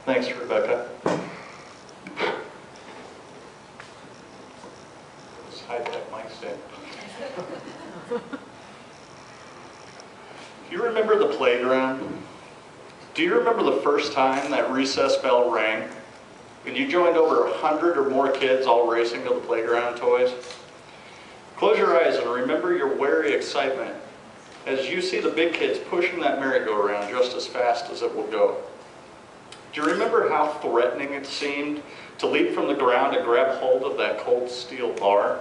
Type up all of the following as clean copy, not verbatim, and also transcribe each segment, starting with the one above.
Thanks, Rebecca. This high-tech mic stand. Do you remember the playground? Do you remember the first time that recess bell rang and you joined over 100 or more kids all racing to the playground toys? Close your eyes and remember your wary excitement as you see the big kids pushing that merry-go-round just as fast as it will go. Do you remember how threatening it seemed to leap from the ground and grab hold of that cold steel bar?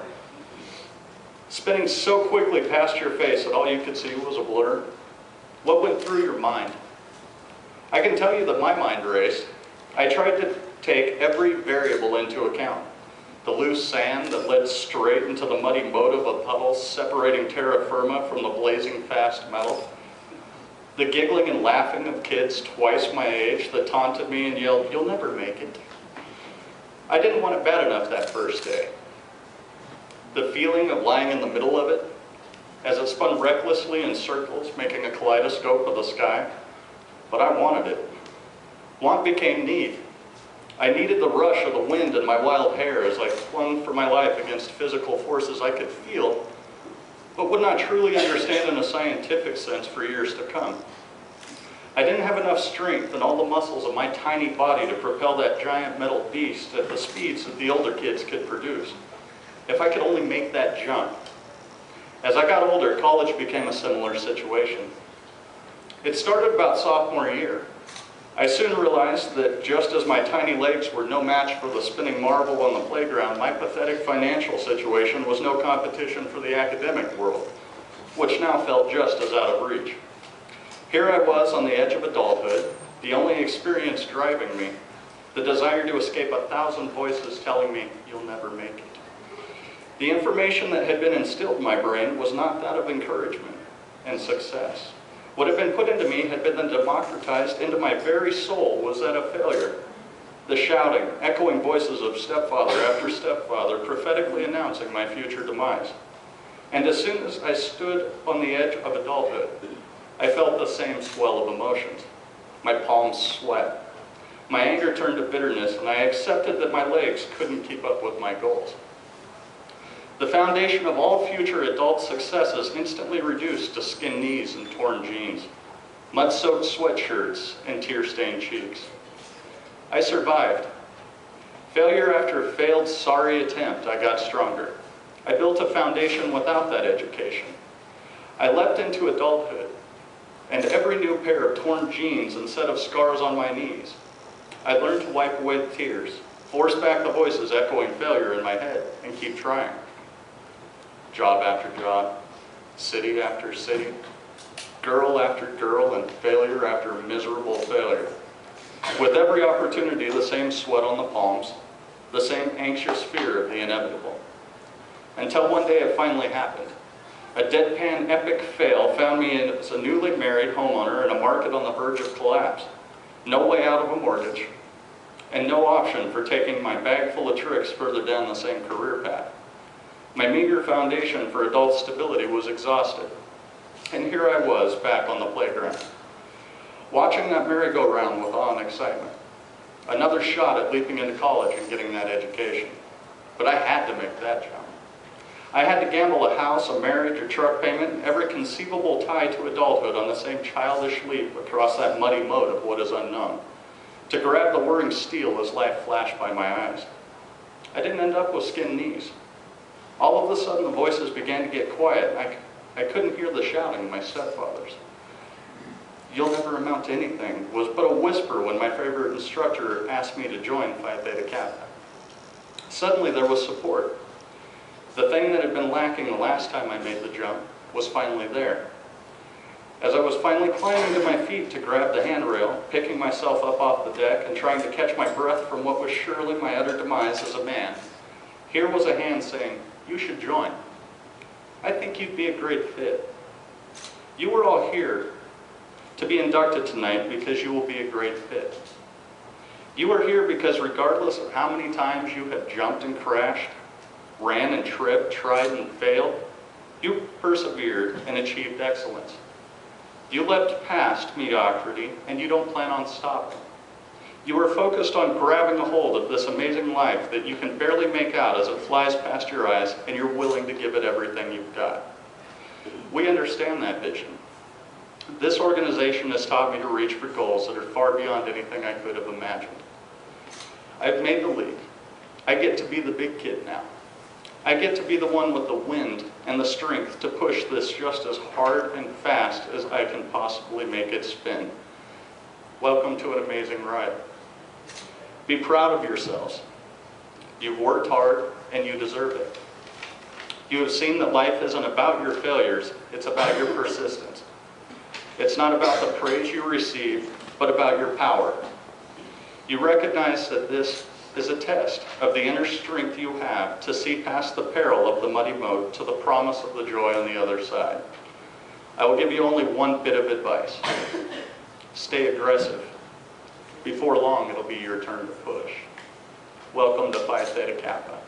Spinning so quickly past your face that all you could see was a blur? What went through your mind? I can tell you that my mind raced. I tried to take every variable into account. The loose sand that led straight into the muddy moat of puddles separating terra firma from the blazing fast metal. The giggling and laughing of kids twice my age that taunted me and yelled, "You'll never make it." I didn't want it bad enough that first day. The feeling of lying in the middle of it, as it spun recklessly in circles, making a kaleidoscope of the sky. But I wanted it. Want became need. I needed the rush of the wind in my wild hair as I clung for my life against physical forces I could feel, but would not truly understand in a scientific sense for years to come. I didn't have enough strength in all the muscles of my tiny body to propel that giant metal beast at the speeds that the older kids could produce. If I could only make that jump. As I got older, college became a similar situation. It started about sophomore year. I soon realized that just as my tiny legs were no match for the spinning marble on the playground, my pathetic financial situation was no competition for the academic world, which now felt just as out of reach. Here I was on the edge of adulthood, the only experience driving me, the desire to escape 1,000 voices telling me, "You'll never make it." The information that had been instilled in my brain was not that of encouragement and success. What had been put into me had been then democratized into my very soul was that of failure. The shouting, echoing voices of stepfather after stepfather prophetically announcing my future demise. And as soon as I stood on the edge of adulthood, I felt the same swell of emotions. My palms sweat. My anger turned to bitterness, and I accepted that my legs couldn't keep up with my goals. The foundation of all future adult successes instantly reduced to skin knees and torn jeans, mud-soaked sweatshirts and tear-stained cheeks. I survived. Failure after failed sorry attempt, I got stronger. I built a foundation without that education. I leapt into adulthood, and every new pair of torn jeans instead of scars on my knees. I learned to wipe away the tears, force back the voices echoing failure in my head, and keep trying. Job after job, city after city, girl after girl, and failure after miserable failure. With every opportunity, the same sweat on the palms, the same anxious fear of the inevitable. Until one day it finally happened. A deadpan epic fail found me as a newly married homeowner in a market on the verge of collapse. No way out of a mortgage, and no option for taking my bag full of tricks further down the same career path. My meager foundation for adult stability was exhausted, and here I was back on the playground, watching that merry-go-round with awe and excitement. Another shot at leaping into college and getting that education. But I had to make that jump. I had to gamble a house, a marriage, a truck payment, every conceivable tie to adulthood on the same childish leap across that muddy moat of what is unknown, to grab the whirring steel as life flashed by my eyes. I didn't end up with skin knees. All of a sudden, the voices began to get quiet. I couldn't hear the shouting of my stepfathers. "You'll never amount to anything" was but a whisper when my favorite instructor asked me to join Phi Theta Kappa. Suddenly, there was support. The thing that had been lacking the last time I made the jump was finally there. As I was finally climbing to my feet to grab the handrail, picking myself up off the deck and trying to catch my breath from what was surely my utter demise as a man, here was a hand saying, "You should join. I think you'd be a great fit. You are all here to be inducted tonight because you will be a great fit. You are here because regardless of how many times you have jumped and crashed, ran and tripped, tried and failed, you persevered and achieved excellence. You leapt past mediocrity and you don't plan on stopping. You are focused on grabbing a hold of this amazing life that you can barely make out as it flies past your eyes, and you're willing to give it everything you've got. We understand that vision. This organization has taught me to reach for goals that are far beyond anything I could have imagined. I've made the league. I get to be the big kid now. I get to be the one with the wind and the strength to push this just as hard and fast as I can possibly make it spin. Welcome to an amazing ride. Be proud of yourselves. You've worked hard and you deserve it. You have seen that life isn't about your failures, it's about your persistence. It's not about the praise you receive, but about your power. You recognize that this is a test of the inner strength you have to see past the peril of the muddy moat to the promise of the joy on the other side. I will give you only one bit of advice. Stay aggressive. Before long, it'll be your turn to push. Welcome to Phi Theta Kappa.